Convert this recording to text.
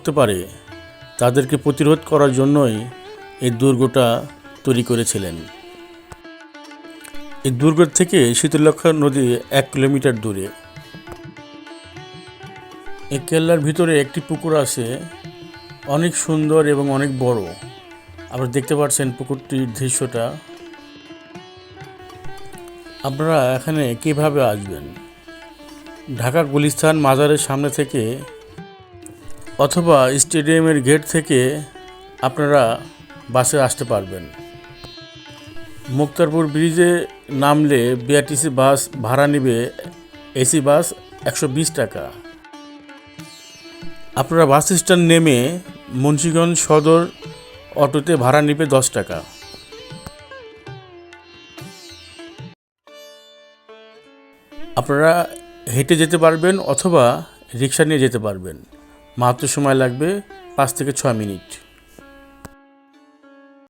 করতে পারে তাদেরকে প্রতিরোধ করার জন্যই এই দুর্গটা তৈরি করেছিলেন। এই দুর্গ থেকে শীতলক্ষ্যা নদী 1 কিলোমিটার দূরে। এই কেল্লার ভিতরে একটি পুকুর আছে, অনেক সুন্দর এবং অনেক বড়। আপনারা দেখতে পাচ্ছেন পুকুরটির দৃশ্যটা। আপনারা এখানে কিভাবে আসবেন? ঢাকা গুলিস্তান মাজারের সামনে থেকে অথবা স্টেডিয়ামের গেট থেকে আপনারা বাসে আসতে পারবেন। মুক্তারপুর ব্রিজে নামলে বিআরটিসি বাস ভাড়া নেবে, এসি বাস 120 টাকা। আপনারা বাস স্ট্যান্ড নেমে মুন্সিগঞ্জ সদর অটোতে ভাড়া নেবে 10 টাকা। আপনারা হেঁটে যেতে পারবেন অথবা রিক্সা নিয়ে যেতে পারবেন। মাত্র সময় লাগবে 5 থেকে 6 মিনিট।